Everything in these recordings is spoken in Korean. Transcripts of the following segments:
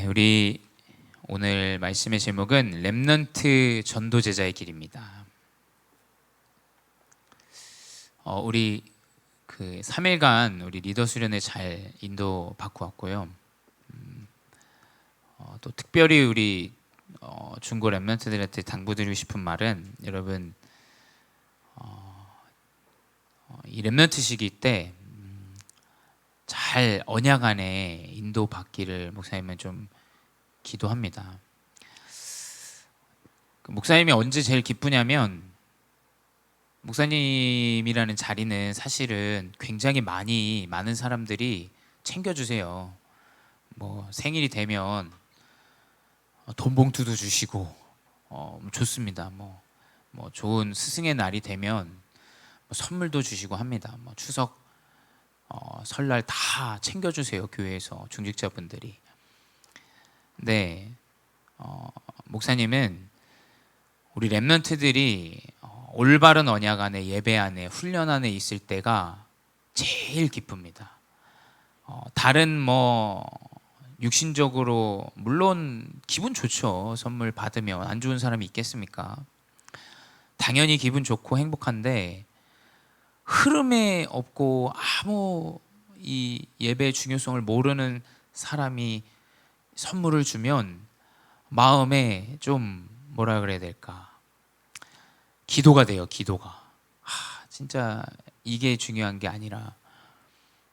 네, 우리 오늘 말씀의 제목은 렘넌트 전도제자의 길입니다. 우리 그 3일간 우리 리더 수련회 잘 인도 받고 왔고요. 또 특별히 우리 중고 렘넌트들한테 당부드리고 싶은 말은, 여러분 이 렘넌트 시기 때 잘 언약 안에 인도 받기를 목사님은 좀 기도합니다. 목사님이 언제 제일 기쁘냐면, 목사님이라는 자리는 사실은 굉장히 많은 사람들이 챙겨주세요. 뭐 생일이 되면 돈 봉투도 주시고 좋습니다. 뭐 좋은 스승의 날이 되면 선물도 주시고 합니다. 추석 설날 다 챙겨주세요, 교회에서 중직자분들이. 네, 목사님은 우리 렘넌트들이 올바른 언약 안에, 예배 안에, 훈련 안에 있을 때가 제일 기쁩니다. 다른 육신적으로 물론 기분 좋죠. 선물 받으면 안 좋은 사람이 있겠습니까? 당연히 기분 좋고 행복한데, 흐름에 없고 아무 이 예배의 중요성을 모르는 사람이 선물을 주면 마음에 좀 뭐라 그래야 될까, 기도가 돼요. 기도가 진짜 이게 중요한 게 아니라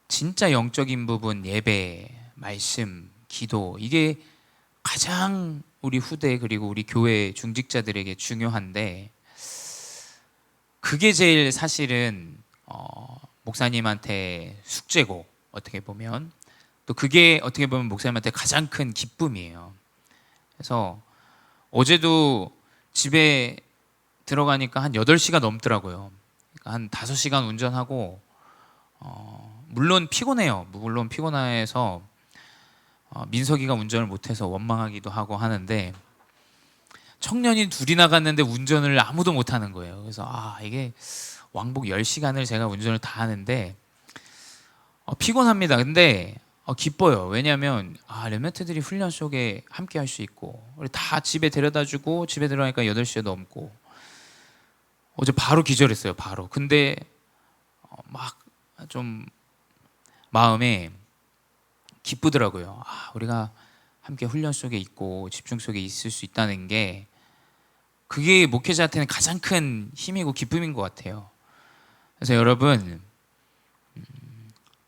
진짜 영적인 부분, 예배, 말씀, 기도, 이게 가장 우리 후대 그리고 우리 교회 중직자들에게 중요한데, 그게 제일 사실은 목사님한테 숙제고, 어떻게 보면 또 그게 어떻게 보면 목사님한테 가장 큰 기쁨이에요. 그래서 어제도 집에 들어가니까 한 8시가 넘더라고요. 그러니까 한 5시간 운전하고, 물론 피곤해요. 물론 피곤해서 민석이가 운전을 못해서 원망하기도 하고 하는데, 청년이 둘이 나갔는데 운전을 아무도 못하는 거예요. 그래서 이게 왕복 10시간을 제가 운전을 다 하는데 피곤합니다. 근데 기뻐요. 왜냐하면 렘넌트들이 훈련 속에 함께 할 수 있고, 우리 다 집에 데려다주고, 집에 들어가니까 8시가 넘고, 어제 바로 기절했어요. 바로. 근데 막 좀 마음에 기쁘더라고요. 우리가 함께 훈련 속에 있고 집중 속에 있을 수 있다는 게, 그게 목회자한테는 가장 큰 힘이고 기쁨인 것 같아요. 그래서 여러분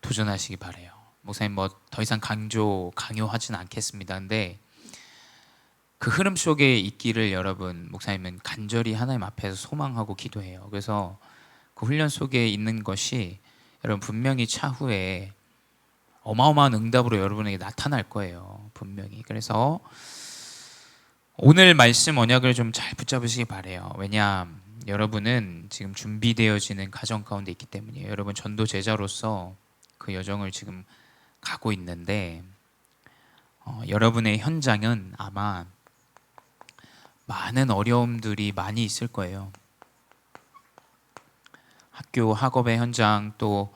도전하시기 바라요. 목사님 더 이상 강요하진 않겠습니다. 근데 그 흐름 속에 있기를 여러분, 목사님은 간절히 하나님 앞에서 소망하고 기도해요. 그래서 그 훈련 속에 있는 것이 여러분 분명히 차후에 어마어마한 응답으로 여러분에게 나타날 거예요. 분명히. 그래서 오늘 말씀 언약을 좀 잘 붙잡으시기 바라요. 왜냐, 여러분은 지금 준비되어지는 가정 가운데 있기 때문이에요. 여러분 전도 제자로서 그 여정을 지금 가고 있는데, 여러분의 현장은 아마 많은 어려움들이 많이 있을 거예요. 학교, 학업의 현장, 또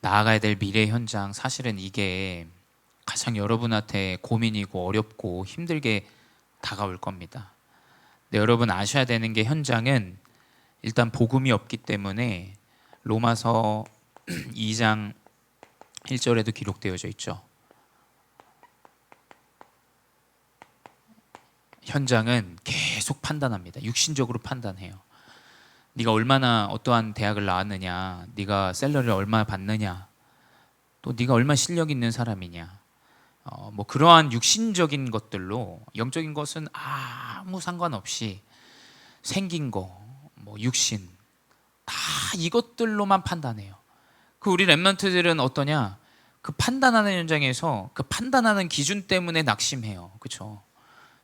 나아가야 될 미래 현장, 사실은 이게 가장 여러분한테 고민이고 어렵고 힘들게 다가올 겁니다. 근데 여러분 아셔야 되는 게, 현장은 일단 복음이 없기 때문에 로마서 2장 1절에도 기록되어져 있죠. 현장은 계속 판단합니다. 육신적으로 판단해요. 네가 얼마나 어떠한 대학을 나왔느냐, 네가 샐러리를 얼마 받느냐, 또 네가 얼마나 실력 있는 사람이냐, 그러한 육신적인 것들로, 영적인 것은 아무 상관없이 생긴 거, 육신, 다 이것들로만 판단해요. 우리 렘넌트들은 어떠냐? 그 판단하는 현장에서 그 판단하는 기준 때문에 낙심해요. 그렇죠?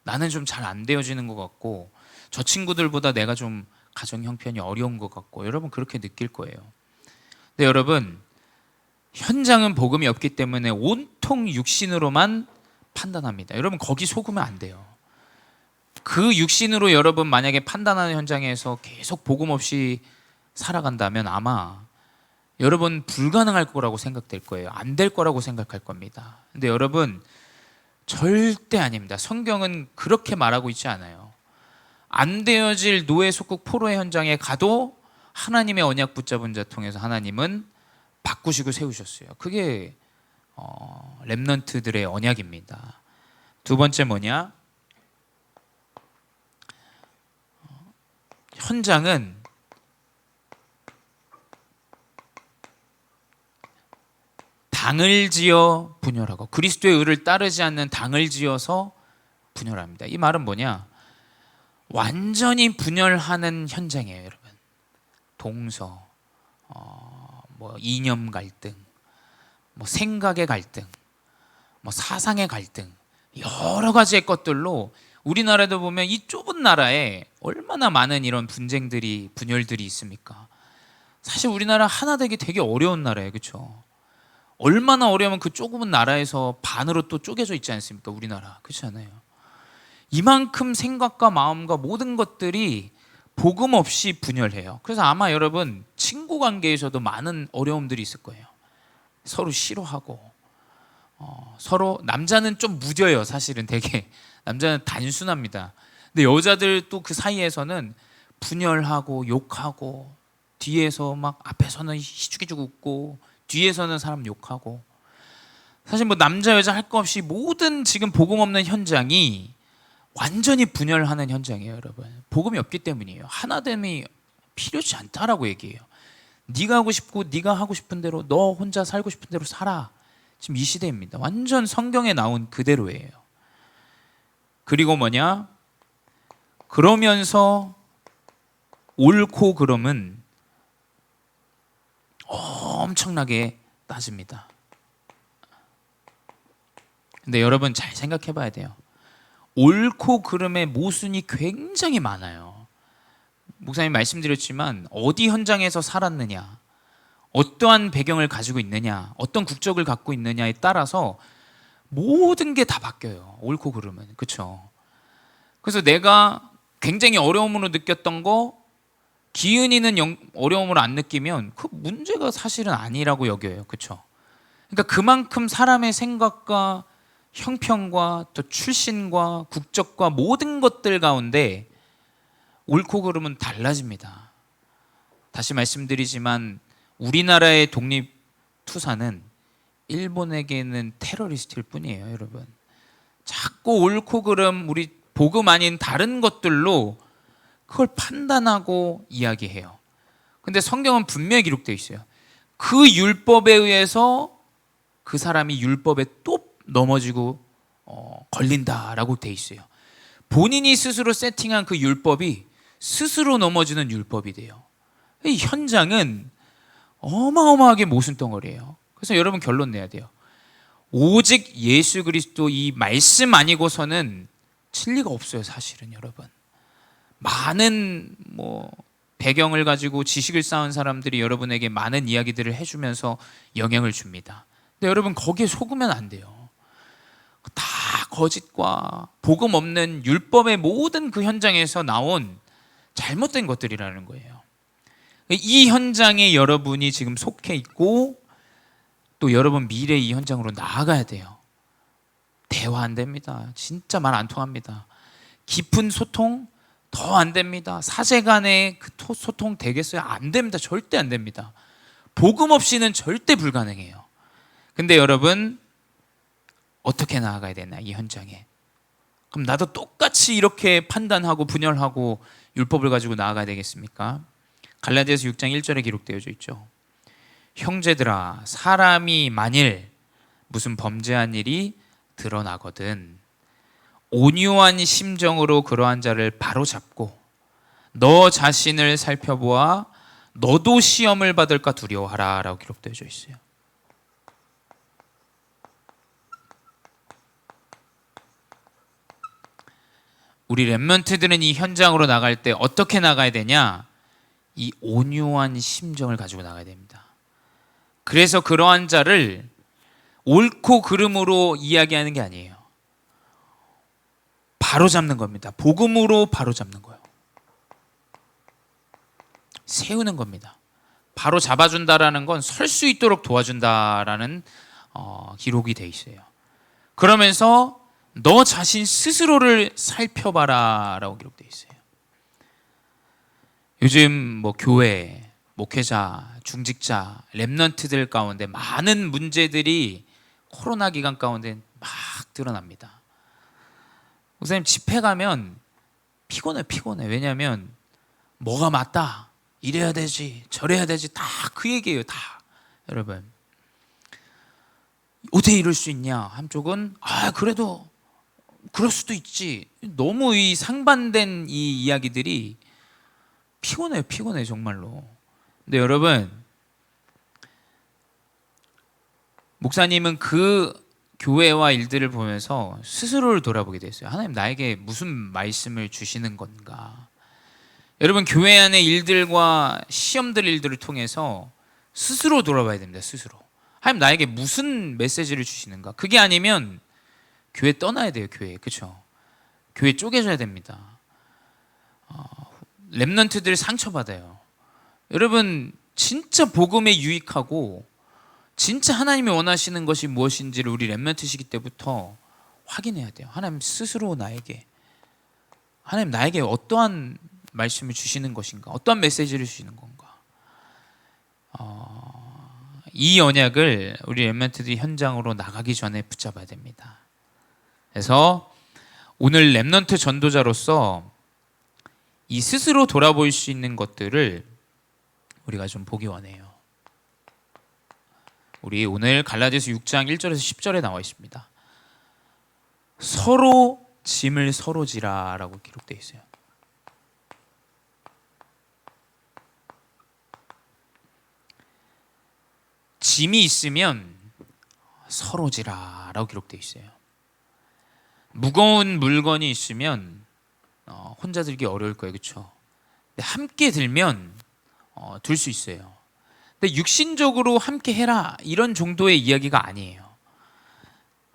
나는 좀 잘 안 되어지는 것 같고, 저 친구들보다 내가 좀 가정 형편이 어려운 것 같고, 여러분 그렇게 느낄 거예요. 근데 여러분, 현장은 복음이 없기 때문에 온통 육신으로만 판단합니다. 여러분 거기 속으면 안 돼요. 그 육신으로 여러분 만약에 판단하는 현장에서 계속 복음 없이 살아간다면 아마 여러분 불가능할 거라고 생각될 거예요. 안 될 거라고 생각할 겁니다. 근데 여러분, 절대 아닙니다. 성경은 그렇게 말하고 있지 않아요. 안 되어질 노예 속국 포로의 현장에 가도 하나님의 언약 붙잡은 자 통해서 하나님은 바꾸시고 세우셨어요. 그게 렘넌트들의 언약입니다. 두 번째 뭐냐? 현장은 당을 지어 분열하고, 그리스도의 의를 따르지 않는 당을 지어서 분열합니다. 이 말은 뭐냐? 완전히 분열하는 현장이에요, 여러분. 동서, 뭐 이념 갈등, 뭐 생각의 갈등, 뭐 사상의 갈등, 여러 가지의 것들로 우리나라도 보면 이 좁은 나라에 얼마나 많은 이런 분쟁들이, 분열들이 있습니까? 사실 우리나라 하나 되기 되게 어려운 나라예요, 그렇죠? 얼마나 어려우면 그 조그만 나라에서 반으로 또 쪼개져 있지 않습니까? 우리나라, 그렇지 않아요? 이만큼 생각과 마음과 모든 것들이 복음 없이 분열해요. 그래서 아마 여러분 친구 관계에서도 많은 어려움들이 있을 거예요. 서로 싫어하고, 서로, 남자는 좀 무뎌요. 사실은 되게 남자는 단순합니다. 근데 여자들 또 그 사이에서는 분열하고 욕하고, 뒤에서 막 앞에서는 희죽희죽 웃고 뒤에서는 사람 욕하고, 사실 뭐 남자 여자 할 거 없이 모든 지금 복음 없는 현장이 완전히 분열하는 현장이에요, 여러분. 복음이 없기 때문이에요. 하나됨이 필요치 않다라고 얘기해요. 네가 하고 싶고 네가 하고 싶은 대로, 너 혼자 살고 싶은 대로 살아. 지금 이 시대입니다. 완전 성경에 나온 그대로예요. 그리고 뭐냐? 그러면서 옳고 그름은 엄청나게 따집니다. 근데 여러분 잘 생각해 봐야 돼요. 옳고 그름의 모순이 굉장히 많아요. 목사님 말씀드렸지만 어디 현장에서 살았느냐, 어떠한 배경을 가지고 있느냐, 어떤 국적을 갖고 있느냐에 따라서 모든 게 다 바뀌어요. 옳고 그름은. 그렇죠? 그래서 내가 굉장히 어려움으로 느꼈던 거 기은이는 어려움을 안 느끼면 그 문제가 사실은 아니라고 여겨요. 그렇죠? 그러니까 그만큼 사람의 생각과 형편과 또 출신과 국적과 모든 것들 가운데 옳고 그름은 달라집니다. 다시 말씀드리지만 우리나라의 독립투사는 일본에게는 테러리스트일 뿐이에요, 여러분. 자꾸 옳고 그름, 우리 복음 아닌 다른 것들로 그걸 판단하고 이야기해요. 근데 성경은 분명히 기록되어 있어요. 그 율법에 의해서 그 사람이 율법에 또 넘어지고 걸린다라고 돼 있어요. 본인이 스스로 세팅한 그 율법이 스스로 넘어지는 율법이 돼요. 이 현장은 어마어마하게 모순덩어리예요. 그래서 여러분 결론 내야 돼요. 오직 예수 그리스도 이 말씀 아니고서는 진리가 없어요, 사실은. 여러분, 많은 배경을 가지고 지식을 쌓은 사람들이 여러분에게 많은 이야기들을 해주면서 영향을 줍니다. 근데 여러분 거기에 속으면 안 돼요. 다 거짓과 복음 없는 율법의 모든 그 현장에서 나온 잘못된 것들이라는 거예요. 이 현장에 여러분이 지금 속해 있고 또 여러분 미래 이 현장으로 나아가야 돼요. 대화 안 됩니다. 진짜 말 안 통합니다. 깊은 소통 더 안 됩니다. 사제 간의 그 소통 되겠어요? 안 됩니다. 절대 안 됩니다. 복음 없이는 절대 불가능해요. 근데 여러분 어떻게 나아가야 되나, 이 현장에? 그럼 나도 똑같이 이렇게 판단하고 분열하고 율법을 가지고 나아가야 되겠습니까? 갈라디아서 6장 1절에 기록되어져 있죠. 형제들아, 사람이 만일 무슨 범죄한 일이 드러나거든 온유한 심정으로 그러한 자를 바로잡고 너 자신을 살펴보아 너도 시험을 받을까 두려워하라 라고 기록되어져 있어요. 우리 렘넌트들은 이 현장으로 나갈 때 어떻게 나가야 되냐? 이 온유한 심정을 가지고 나가야 됩니다. 그래서 그러한 자를 옳고 그름으로 이야기하는 게 아니에요. 바로 잡는 겁니다. 복음으로 바로 잡는 거예요. 세우는 겁니다. 바로 잡아준다라는 건 설 수 있도록 도와준다라는 기록이 돼 있어요. 그러면서 너 자신 스스로를 살펴봐라라고 기록되어 있어요. 요즘 뭐 교회, 목회자, 중직자, 렘넌트들 가운데 많은 문제들이 코로나 기간 가운데 막 드러납니다. 목사님 집회 가면 피곤해. 왜냐하면 뭐가 맞다, 이래야 되지, 저래야 되지, 다 그 얘기예요. 다. 여러분 어떻게 이럴 수 있냐. 한쪽은 그래도 그럴 수도 있지. 너무 이 상반된 이 이야기들이 피곤해 정말로. 근데 여러분, 목사님은 그 교회와 일들을 보면서 스스로를 돌아보게 됐어요. 하나님 나에게 무슨 말씀을 주시는 건가. 여러분, 교회 안의 일들과 시험들 일들을 통해서 스스로 돌아봐야 됩니다. 스스로. 하나님 나에게 무슨 메시지를 주시는가. 그게 아니면 교회 떠나야 돼요. 그렇죠? 교회 쪼개져야 됩니다. 렘넌트들 상처받아요. 여러분, 진짜 복음에 유익하고 진짜 하나님이 원하시는 것이 무엇인지를 우리 렘넌트 시기 때부터 확인해야 돼요. 하나님 스스로 하나님 나에게 어떠한 말씀을 주시는 것인가, 어떠한 메시지를 주시는 건가. 이 언약을 우리 렘넌트들이 현장으로 나가기 전에 붙잡아야 됩니다. 그래서 오늘 렘넌트 전도자로서 이 스스로 돌아볼 수 있는 것들을 우리가 좀 보기 원해요. 우리 오늘 갈라디아서 6장 1절에서 10절에 나와 있습니다. 서로 짐을 서로 지라라고 기록되어 있어요. 짐이 있으면 서로 지라라고 기록되어 있어요. 무거운 물건이 있으면 혼자 들기 어려울 거예요. 그렇죠? 근데 함께 들면 들 수 있어요. 근데 육신적으로 함께 해라 이런 정도의 이야기가 아니에요.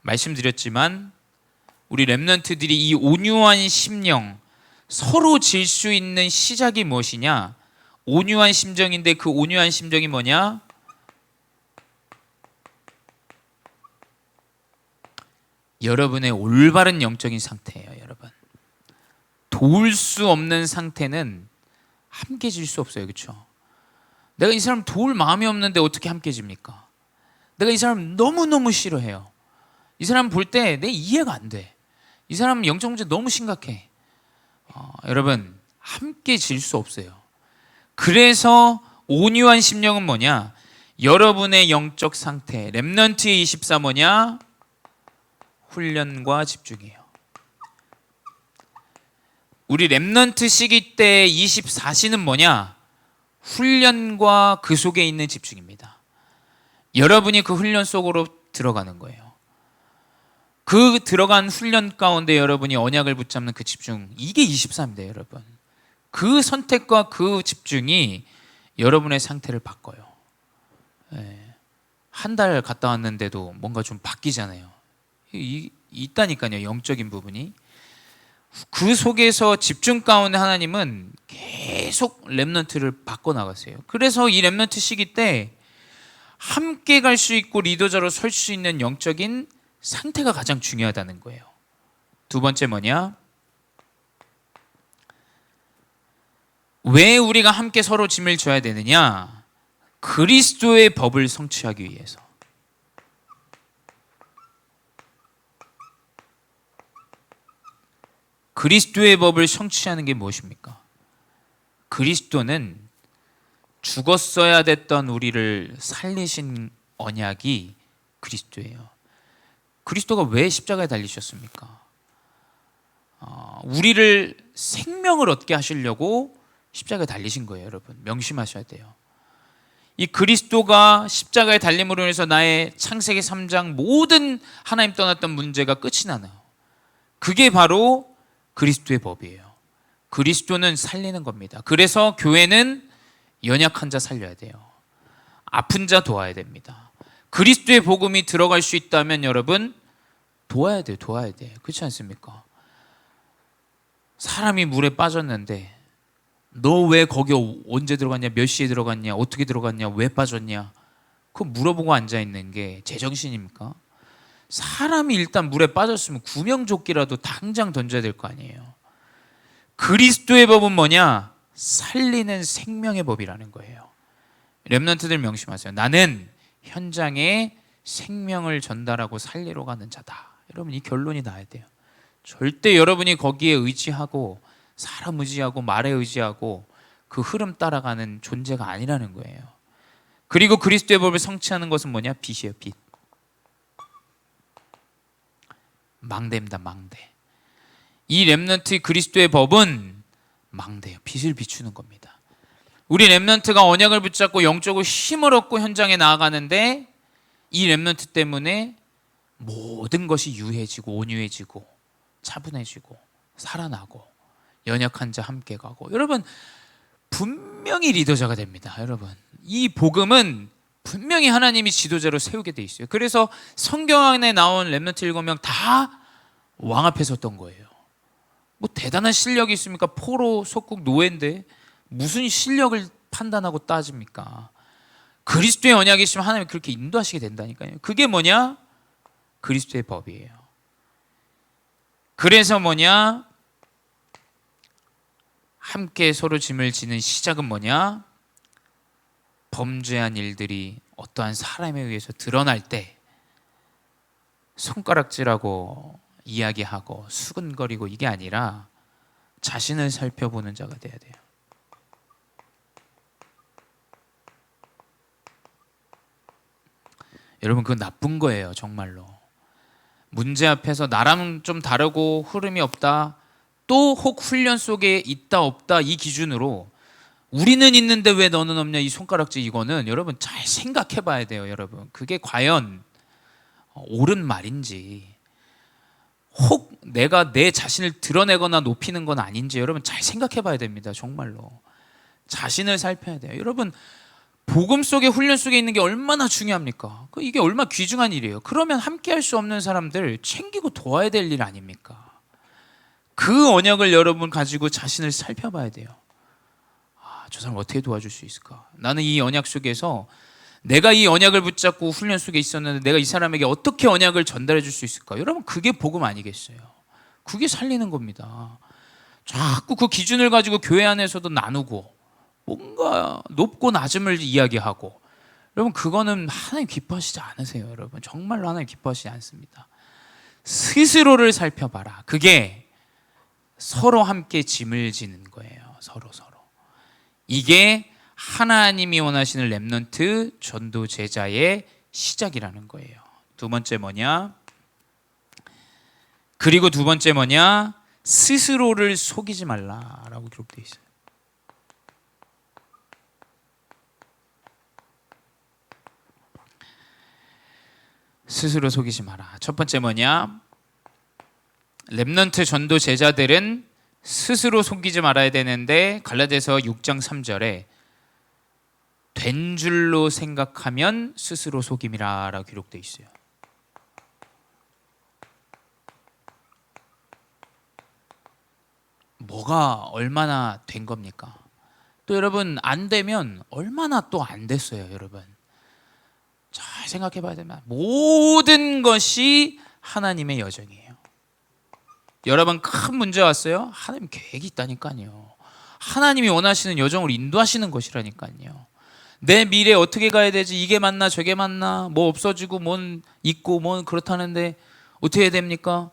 말씀드렸지만 우리 렘넌트들이 이 온유한 심령, 서로 질 수 있는 시작이 무엇이냐? 온유한 심정인데 그 온유한 심정이 뭐냐? 여러분의 올바른 영적인 상태예요. 여러분, 도울 수 없는 상태는 함께 질 수 없어요. 그렇죠? 내가 이 사람 도울 마음이 없는데 어떻게 함께 집니까? 내가 이 사람 너무너무 싫어해요. 이 사람 볼 때 내 이해가 안 돼. 이 사람 영적 문제 너무 심각해. 여러분, 함께 질 수 없어요. 그래서 온유한 심령은 뭐냐? 여러분의 영적 상태, 렘넌트의 24 뭐냐? 훈련과 집중이에요. 우리 렘넌트 시기 때 24시는 뭐냐? 훈련과 그 속에 있는 집중입니다. 여러분이 그 훈련 속으로 들어가는 거예요. 그 들어간 훈련 가운데 여러분이 언약을 붙잡는 그 집중, 이게 24입니다. 여러분, 그 선택과 그 집중이 여러분의 상태를 바꿔요. 한 달 갔다 왔는데도 뭔가 좀 바뀌잖아요. 있다니까요. 영적인 부분이. 그 속에서 집중 가운데 하나님은 계속 렘넌트를 바꿔나가세요. 그래서 이 렘넌트 시기 때 함께 갈 수 있고 리더자로 설 수 있는 영적인 상태가 가장 중요하다는 거예요. 두 번째 뭐냐? 왜 우리가 함께 서로 짐을 져야 되느냐? 그리스도의 법을 성취하기 위해서. 그리스도의 법을 성취하는 게 무엇입니까? 그리스도는 죽었어야 됐던 우리를 살리신 언약이 그리스도예요. 그리스도가 왜 십자가에 달리셨습니까? 우리를 생명을 얻게 하시려고 십자가에 달리신 거예요. 여러분, 명심하셔야 돼요. 이 그리스도가 십자가에 달림으로 인해서 나의 창세기 3장 모든 하나님 떠났던 문제가 끝이 나요. 그게 바로 그리스도의 법이에요. 그리스도는 살리는 겁니다. 그래서 교회는 연약한 자 살려야 돼요. 아픈 자 도와야 됩니다. 그리스도의 복음이 들어갈 수 있다면 여러분, 도와야 돼요. 그렇지 않습니까? 사람이 물에 빠졌는데 너 왜 거기 언제 들어갔냐, 몇 시에 들어갔냐, 어떻게 들어갔냐, 왜 빠졌냐, 그거 물어보고 앉아있는 게 제정신입니까? 사람이 일단 물에 빠졌으면 구명조끼라도 당장 던져야 될 거 아니에요. 그리스도의 법은 뭐냐? 살리는 생명의 법이라는 거예요. 렘넌트들 명심하세요. 나는 현장에 생명을 전달하고 살리러 가는 자다. 여러분, 이 결론이 나야 돼요. 절대 여러분이 거기에 의지하고 사람 의지하고 말에 의지하고 그 흐름 따라가는 존재가 아니라는 거예요. 그리고 그리스도의 법을 성취하는 것은 뭐냐? 빛이에요. 빛. 망대입니다. 망대. 이 렘넌트 그리스도의 법은 망대예요. 빛을 비추는 겁니다. 우리 렘넌트가 언약을 붙잡고 영적으로 힘을 얻고 현장에 나아가는데 이 렘넌트 때문에 모든 것이 유해지고 온유해지고 차분해지고 살아나고 연약한 자 함께 가고, 여러분 분명히 리더자가 됩니다. 여러분, 이 복음은 분명히 하나님이 지도자로 세우게 돼 있어요. 그래서 성경 안에 나온 렘넌트 7명 다 왕 앞에 섰던 거예요. 뭐 대단한 실력이 있습니까? 포로 속국 노예인데 무슨 실력을 판단하고 따집니까? 그리스도의 언약이 있으면 하나님이 그렇게 인도하시게 된다니까요. 그게 뭐냐? 그리스도의 법이에요. 그래서 뭐냐? 함께 서로 짐을 지는 시작은 뭐냐? 범죄한 일들이 어떠한 사람에 의해서 드러날 때 손가락질하고 이야기하고 수근거리고 이게 아니라 자신을 살펴보는 자가 돼야 돼요. 여러분, 그건 나쁜 거예요. 정말로. 문제 앞에서 나랑 좀 다르고 흐름이 없다, 또 혹 훈련 속에 있다 없다, 이 기준으로 우리는 있는데 왜 너는 없냐, 이 손가락질, 이거는 여러분 잘 생각해 봐야 돼요. 여러분, 그게 과연 옳은 말인지, 혹 내가 내 자신을 드러내거나 높이는 건 아닌지 여러분 잘 생각해 봐야 됩니다. 정말로 자신을 살펴야 돼요. 여러분, 복음 속에, 훈련 속에 있는 게 얼마나 중요합니까? 이게 얼마나 귀중한 일이에요. 그러면 함께 할 수 없는 사람들 챙기고 도와야 될 일 아닙니까? 그 언약을 여러분 가지고 자신을 살펴봐야 돼요. 저 사람 어떻게 도와줄 수 있을까? 나는 이 언약 속에서 내가 이 언약을 붙잡고 훈련 속에 있었는데 내가 이 사람에게 어떻게 언약을 전달해 줄 수 있을까? 여러분, 그게 복음 아니겠어요? 그게 살리는 겁니다. 자꾸 그 기준을 가지고 교회 안에서도 나누고 뭔가 높고 낮음을 이야기하고, 여러분 그거는 하나님 기뻐하시지 않으세요. 여러분, 정말로 하나님 기뻐하시지 않습니다. 스스로를 살펴봐라. 그게 서로 함께 짐을 지는 거예요. 서로. 이게 하나님이 원하시는 렘넌트 전도 제자의 시작이라는 거예요. 두 번째 뭐냐? 그리고 두 번째 뭐냐? 스스로를 속이지 말라라고 기록되어 있어요. 스스로 속이지 마라. 첫 번째 뭐냐? 렘넌트 전도 제자들은 스스로 속이지 말아야 되는데, 갈라디아서 6장 3절에 된 줄로 생각하면 스스로 속임이라 라고 기록되어 있어요. 뭐가 얼마나 된 겁니까? 또 여러분, 안 되면 얼마나 또 안 됐어요. 여러분 잘 생각해 봐야 됩니다. 모든 것이 하나님의 여정이에요. 여러분, 큰 문제 왔어요? 하나님 계획이 있다니까요. 하나님이 원하시는 여정을 인도하시는 것이라니까요. 내 미래 어떻게 가야 되지? 이게 맞나 저게 맞나? 뭐 없어지고 뭔 있고 뭔 그렇다는데 어떻게 해야 됩니까?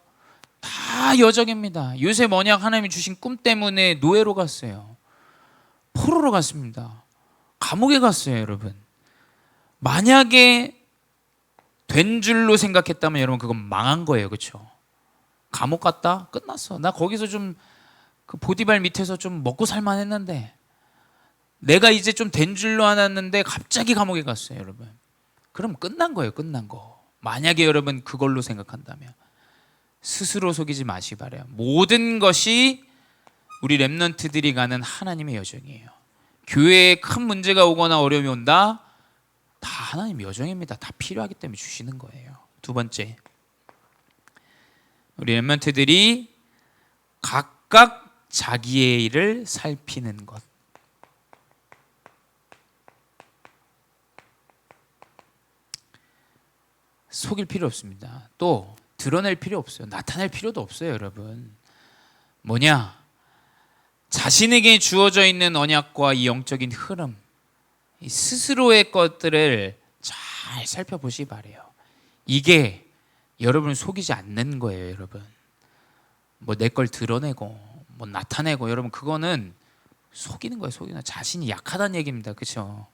다 여정입니다. 요셉 언약 하나님이 주신 꿈 때문에 노예로 갔어요. 포로로 갔습니다. 감옥에 갔어요. 여러분, 만약에 된 줄로 생각했다면 여러분 그건 망한 거예요. 그렇죠? 감옥 갔다? 끝났어. 나 거기서 좀 그 보디발 밑에서 좀 먹고 살만 했는데, 내가 이제 좀 된 줄로 알았는데 갑자기 감옥에 갔어요. 여러분, 그럼 끝난 거예요. 끝난 거. 만약에 여러분 그걸로 생각한다면 스스로 속이지 마시기 바라요. 모든 것이 우리 렘넌트들이 가는 하나님의 여정이에요. 교회에 큰 문제가 오거나 어려움이 온다, 다 하나님의 여정입니다. 다 필요하기 때문에 주시는 거예요. 두 번째, 우리 렘넌트들이 각각 자기의 일을 살피는 것. 속일 필요 없습니다. 또 드러낼 필요 없어요. 나타낼 필요도 없어요, 여러분. 뭐냐? 자신에게 주어져 있는 언약과 이 영적인 흐름, 이 스스로의 것들을 잘 살펴보시기 바래요. 이게 여러분을 속이지 않는 거예요, 여러분. 뭐 내 걸 드러내고 뭐 나타내고, 여러분 그거는 속이는 거예요, 속이는 거예요. 자신이 약하다는 얘기입니다, 그렇죠?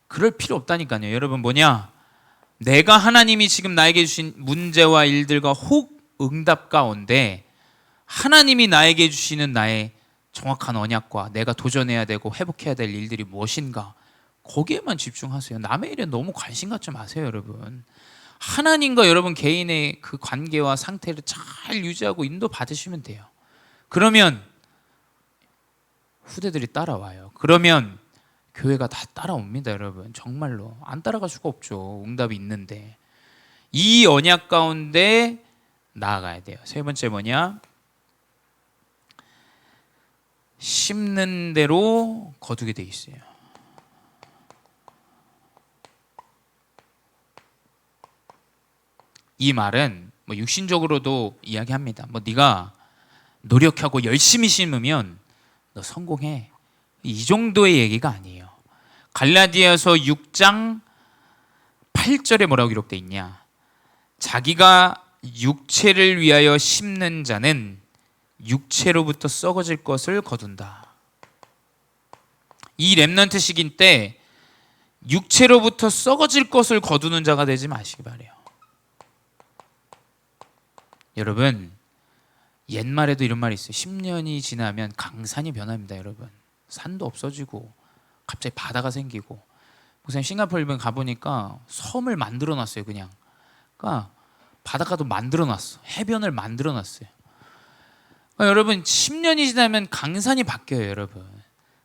그럴 필요 없다니까요. 여러분 뭐냐? 내가 하나님이 지금 나에게 주신 문제와 일들과 혹 응답 가운데 하나님이 나에게 주시는 나의 정확한 언약과 내가 도전해야 되고 회복해야 될 일들이 무엇인가, 거기에만 집중하세요. 남의 일에 너무 관심 갖지 마세요, 여러분. 하나님과 여러분 개인의 그 관계와 상태를 잘 유지하고 인도 받으시면 돼요. 그러면 후대들이 따라와요. 그러면 교회가 다 따라옵니다, 여러분. 정말로 안 따라갈 수가 없죠. 응답이 있는데. 이 언약 가운데 나아가야 돼요. 세 번째 뭐냐? 심는 대로 거두게 돼 있어요. 이 말은 뭐 육신적으로도 이야기합니다. 뭐 네가 노력하고 열심히 심으면 너 성공해, 이 정도의 얘기가 아니에요. 갈라디아서 6장 8절에 뭐라고 기록되어 있냐? 자기가 육체를 위하여 심는 자는 육체로부터 썩어질 것을 거둔다. 이 렘넌트 시기 때 육체로부터 썩어질 것을 거두는 자가 되지 마시기 바래요. 여러분, 옛말에도 이런 말이 있어요. 10년이 지나면 강산이 변합니다, 여러분. 산도 없어지고 갑자기 바다가 생기고. 목사님 싱가포르 일본 가보니까 섬을 만들어 놨어요, 그냥. 그러니까 바닷가도 만들어 놨어. 해변을 만들어 놨어요. 그러니까 여러분, 10년이 지나면 강산이 바뀌어요, 여러분.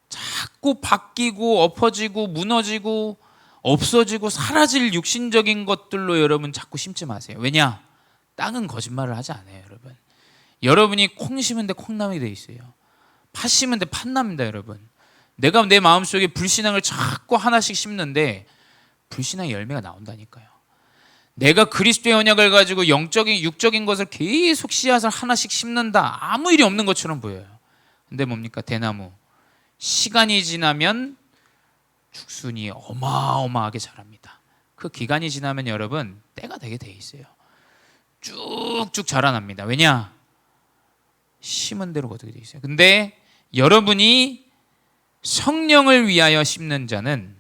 자꾸 바뀌고 엎어지고 무너지고 없어지고 사라질 육신적인 것들로 여러분 자꾸 심지 마세요. 왜냐? 땅은 거짓말을 하지 않아요, 여러분. 여러분이 콩 심은 데 콩나물이 돼 있어요. 팥 심은 데 팥납니다, 여러분. 내가 내 마음속에 불신앙을 자꾸 하나씩 심는데 불신앙의 열매가 나온다니까요. 내가 그리스도의 언약을 가지고 영적인 육적인 것을 계속 씨앗을 하나씩 심는다, 아무 일이 없는 것처럼 보여요. 근데 뭡니까? 대나무 시간이 지나면 죽순이 어마어마하게 자랍니다. 그 기간이 지나면 여러분 때가 되게 돼 있어요. 쭉쭉 자라납니다. 왜냐? 심은 대로 거두게 돼 있어요. 근데 여러분이 성령을 위하여 심는 자는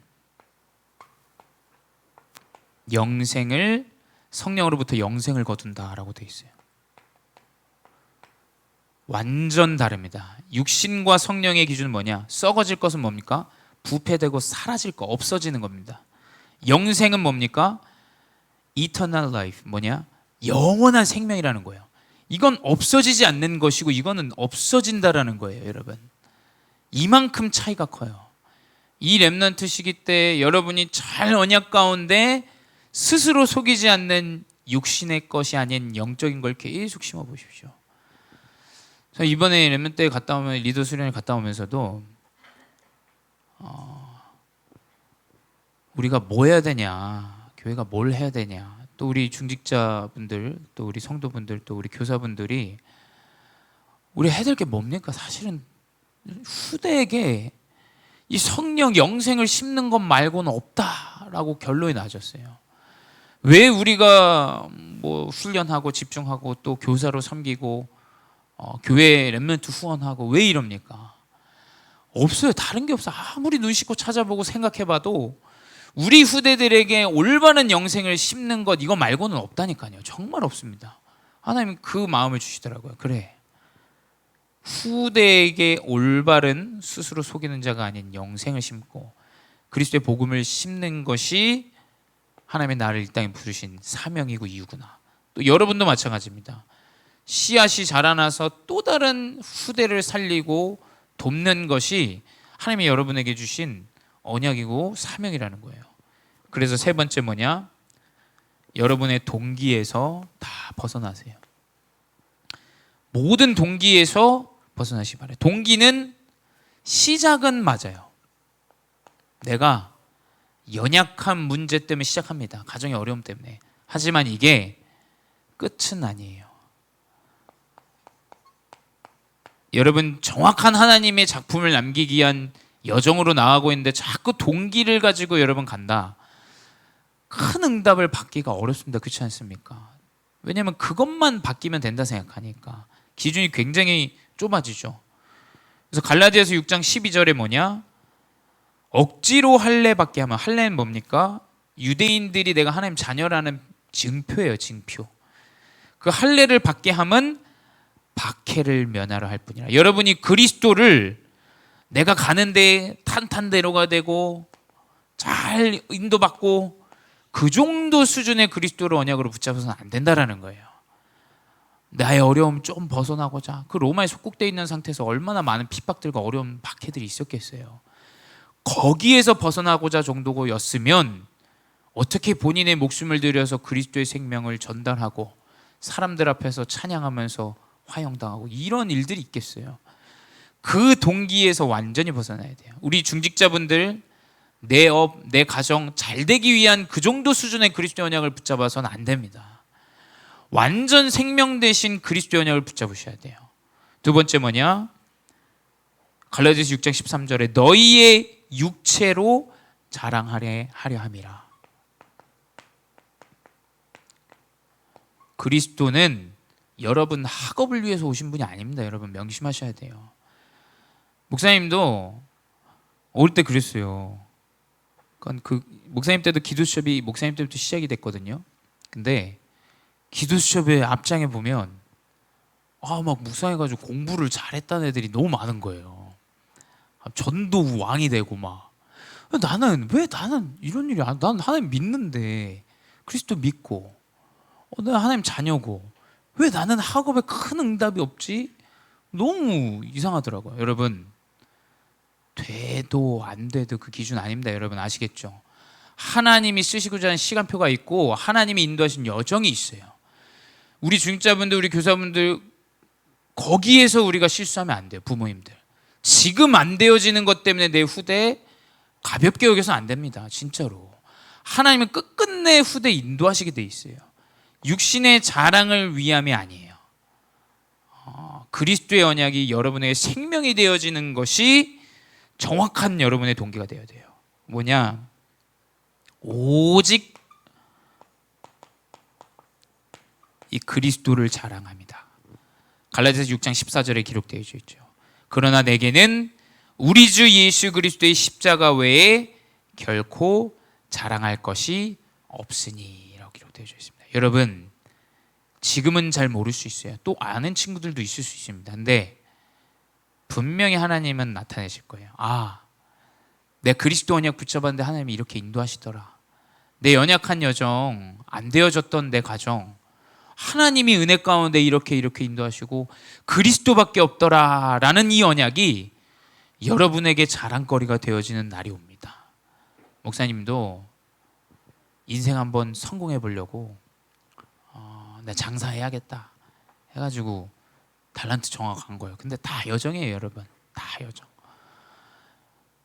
영생을, 성령으로부터 영생을 거둔다라고 돼 있어요. 완전 다릅니다. 육신과 성령의 기준은 뭐냐? 썩어질 것은 뭡니까? 부패되고 사라질 거, 없어지는 겁니다. 영생은 뭡니까? Eternal life, 뭐냐? 영원한 생명이라는 거예요. 이건 없어지지 않는 것이고 이거는 없어진다라는 거예요, 여러분. 이만큼 차이가 커요. 이 렘넌트 시기 때 여러분이 잘 언약 가운데 스스로 속이지 않는 육신의 것이 아닌 영적인 걸 계속 심어 보십시오. 이번에 렘넌트에 갔다 오면, 리더 수련회 갔다 오면서도 우리가 뭐 해야 되냐, 교회가 뭘 해야 되냐, 또 우리 중직자분들, 또 우리 성도분들, 또 우리 교사분들이 우리 해야 될 게 뭡니까? 사실은 후대에게 이 성령 영생을 심는 것 말고는 없다라고 결론이 나졌어요. 왜 우리가 뭐 훈련하고 집중하고 또 교사로 섬기고 교회 렘넌트 후원하고 왜 이럽니까? 없어요. 다른 게 없어. 아무리 눈 씻고 찾아보고 생각해봐도 우리 후대들에게 올바른 영생을 심는 것, 이거 말고는 없다니까요. 정말 없습니다. 하나님 그 마음을 주시더라고요. 그래, 후대에게 올바른, 스스로 속이는 자가 아닌 영생을 심고 그리스도의 복음을 심는 것이 하나님의 나를 이 땅에 부르신 사명이고 이유구나. 또 여러분도 마찬가지입니다. 씨앗이 자라나서 또 다른 후대를 살리고 돕는 것이 하나님이 여러분에게 주신 언약이고 사명이라는 거예요. 그래서 세 번째 뭐냐? 여러분의 동기에서 다 벗어나세요. 모든 동기에서 벗어나시기 바라요. 동기는 시작은 맞아요. 내가 연약한 문제 때문에 시작합니다. 가정의 어려움 때문에. 하지만 이게 끝은 아니에요. 여러분, 정확한 하나님의 작품을 남기기 위한 여정으로 나아가고 있는데 자꾸 동기를 가지고 여러분 간다, 큰 응답을 받기가 어렵습니다. 그렇지 않습니까? 왜냐하면 그것만 바뀌면 된다 생각하니까 기준이 굉장히 좁아지죠. 그래서 갈라디아서 6장 12절에 뭐냐? 억지로 할례 받게 하면, 할례는 뭡니까? 유대인들이 내가 하나님 자녀라는 증표예요. 증표. 그 할례를 받게 하면 박해를 면하려 할 뿐이라. 여러분이 그리스도를 내가 가는데 탄탄대로가 되고 잘 인도받고 그 정도 수준의 그리스도를 언약으로 붙잡아서는 안 된다라는 거예요. 나의 어려움 좀 벗어나고자. 그 로마에 속국되어 있는 상태에서 얼마나 많은 핍박들과 어려운 박해들이 있었겠어요. 거기에서 벗어나고자 정도였으면 어떻게 본인의 목숨을 들여서 그리스도의 생명을 전달하고 사람들 앞에서 찬양하면서 화형당하고 이런 일들이 있겠어요. 그 동기에서 완전히 벗어나야 돼요. 우리 중직자분들, 내 업, 내 가정 잘 되기 위한 그 정도 수준의 그리스도 언약을 붙잡아서는 안 됩니다. 완전 생명 대신 그리스도 언약을 붙잡으셔야 돼요. 두 번째 뭐냐? 갈라디아서 6장 13절에 너희의 육체로 자랑하려 함이라. 그리스도는 여러분 학업을 위해서 오신 분이 아닙니다. 여러분 명심하셔야 돼요. 목사님도 어릴 때 그랬어요. 그 목사님 때도 기도 수업이 목사님 때부터 시작이 됐거든요. 근데 기도 수업의 앞장에 보면 막 묵상해가지고 공부를 잘했다는 애들이 너무 많은 거예요. 전도 왕이 되고 막. 나는 이런 일이 난 하나님 믿는데, 그리스도 믿고 내가 하나님 자녀고 왜 나는 학업에 큰 응답이 없지? 너무 이상하더라고요. 여러분, 돼도 안 돼도 그 기준 아닙니다. 여러분 아시겠죠? 하나님이 쓰시고자 하는 시간표가 있고 하나님이 인도하신 여정이 있어요. 우리 중직자분들, 우리 교사분들, 거기에서 우리가 실수하면 안 돼요. 부모님들, 지금 안 되어지는 것 때문에 내 후대 가볍게 여겨서는 안 됩니다. 진짜로 하나님은 끝끝내 후대 인도하시게 돼 있어요. 육신의 자랑을 위함이 아니에요. 그리스도의 언약이 여러분의 생명이 되어지는 것이 정확한 여러분의 동기가 되어야 돼요. 뭐냐? 오직 이 그리스도를 자랑합니다. 갈라디아서 6장 14절에 기록되어 있죠. 그러나 내게는 우리 주 예수 그리스도의 십자가 외에 결코 자랑할 것이 없으니 라고 기록되어 있습니다. 여러분, 지금은 잘 모를 수 있어요. 또 아는 친구들도 있을 수 있습니다. 근데 분명히 하나님은 나타내실 거예요. 내 그리스도 언약 붙잡았는데 하나님이 이렇게 인도하시더라. 내 연약한 여정, 안 되어졌던 내 가정, 하나님이 은혜 가운데 이렇게 인도하시고 그리스도밖에 없더라 라는 이 언약이 여러분에게 자랑거리가 되어지는 날이 옵니다. 목사님도 인생 한번 성공해 보려고 나 장사해야겠다 해가지고 달란트 정학한 거예요. 근데 다 여정이에요. 여러분, 다 여정.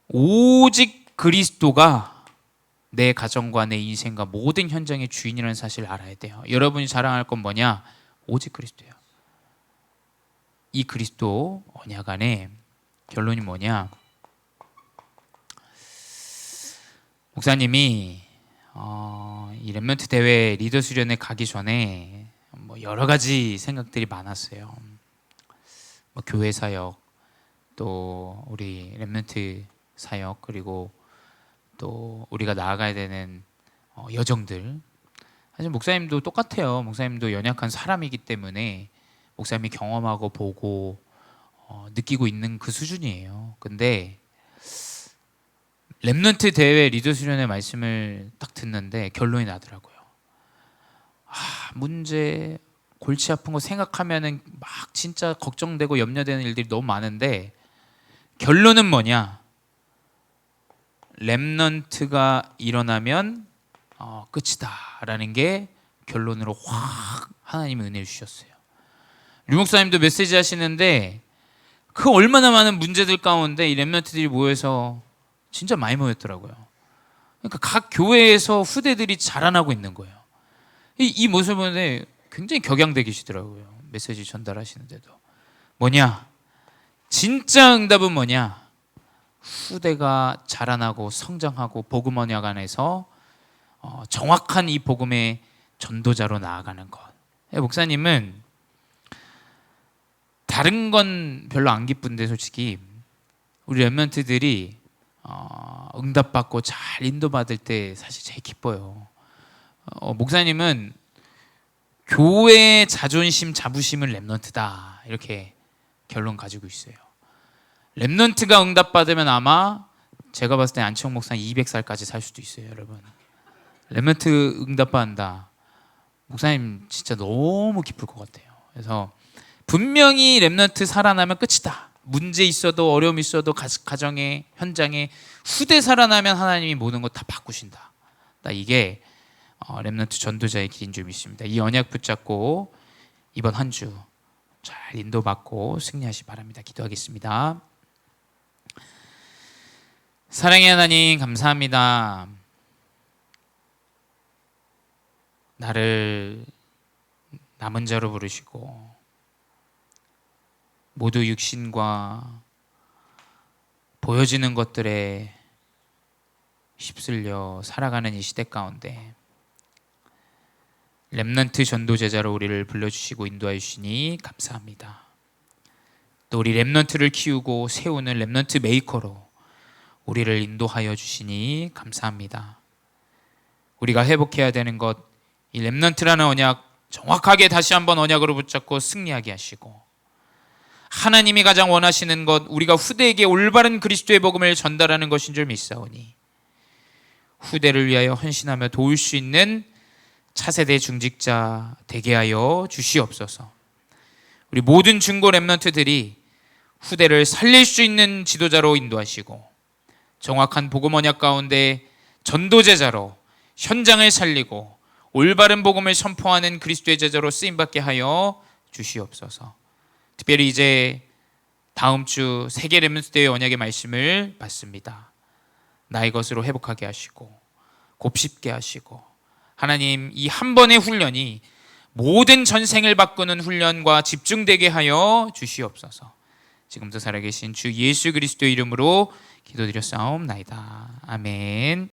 오직 그리스도가 내 가정과 내 인생과 모든 현장의 주인이라는 사실을 알아야 돼요. 여러분이 자랑할 건 뭐냐? 오직 그리스도예요. 이 그리스도 언약 안에 결론이 뭐냐? 목사님이 이 렘넌트 대회 리더 수련회 가기 전에 여러 가지 생각들이 많았어요. 교회 사역, 또 우리 렘넌트 사역, 그리고 또 우리가 나아가야 되는 여정들. 사실 목사님도 똑같아요. 목사님도 연약한 사람이기 때문에 목사님이 경험하고 보고 느끼고 있는 그 수준이에요. 근데 렘넌트 대회 리더 수련회 말씀을 딱 듣는데 결론이 나더라고요. 문제, 골치 아픈 거 생각하면은 막 진짜 걱정되고 염려되는 일들이 너무 많은데 결론은 뭐냐? 렘넌트가 일어나면 끝이다라는 게 결론으로 확 하나님이 은혜를 주셨어요. 류 목사님도 메시지 하시는데 그 얼마나 많은 문제들 가운데 이 렘넌트들이 모여서 진짜 많이 모였더라고요. 그러니까 각 교회에서 후대들이 자라나고 있는 거예요. 이 모습을 보는데 굉장히 격양되시더라고요. 메시지 전달하시는데도. 뭐냐? 진짜 응답은 뭐냐? 후대가 자라나고 성장하고 복음 언약 안에서 정확한 이 복음의 전도자로 나아가는 것. 목사님은 다른 건 별로 안 기쁜데 솔직히 우리 렘넌트들이 응답받고 잘 인도받을 때 사실 제일 기뻐요. 목사님은 교회의 자존심, 자부심은 렘넌트다 이렇게 결론 가지고 있어요. 렘넌트가 응답받으면 아마 제가 봤을 때 안치홍 목사 200살까지 살 수도 있어요, 여러분. 렘넌트 응답받는다. 목사님 진짜 너무 기쁠 것 같아요. 그래서 분명히 렘넌트 살아나면 끝이다. 문제 있어도 어려움 있어도 가정에 현장에 후대 살아나면 하나님이 모든 것 다 바꾸신다. 이게 렘넌트 전도자의 길인 줄 믿습니다. 이 언약 붙잡고 이번 한 주 잘 인도받고 승리하시 바랍니다. 기도하겠습니다. 사랑의 하나님 감사합니다. 나를 남은 자로 부르시고 모두 육신과 보여지는 것들에 휩쓸려 살아가는 이 시대 가운데 렘넌트 전도 제자로 우리를 불러주시고 인도하여 주시니 감사합니다. 또 우리 렘넌트를 키우고 세우는 렘넌트 메이커로 우리를 인도하여 주시니 감사합니다. 우리가 회복해야 되는 것, 이 렘넌트라는 언약 정확하게 다시 한번 언약으로 붙잡고 승리하게 하시고 하나님이 가장 원하시는 것, 우리가 후대에게 올바른 그리스도의 복음을 전달하는 것인 줄 믿사오니 후대를 위하여 헌신하며 도울 수 있는 차세대 중직자 되게 하여 주시옵소서. 우리 모든 중고 렘넌트들이 후대를 살릴 수 있는 지도자로 인도하시고 정확한 복음 언약 가운데 전도제자로 현장을 살리고 올바른 복음을 선포하는 그리스도의 제자로 쓰임받게 하여 주시옵소서. 특별히 이제 다음 주 세계 렘넌트 대회 언약의 말씀을 받습니다. 나의 것으로 회복하게 하시고 곱씹게 하시고 하나님, 이 한 번의 훈련이 모든 전생을 바꾸는 훈련과 집중되게 하여 주시옵소서. 지금도 살아계신 주 예수 그리스도의 이름으로 기도드렸사옵나이다. 아멘.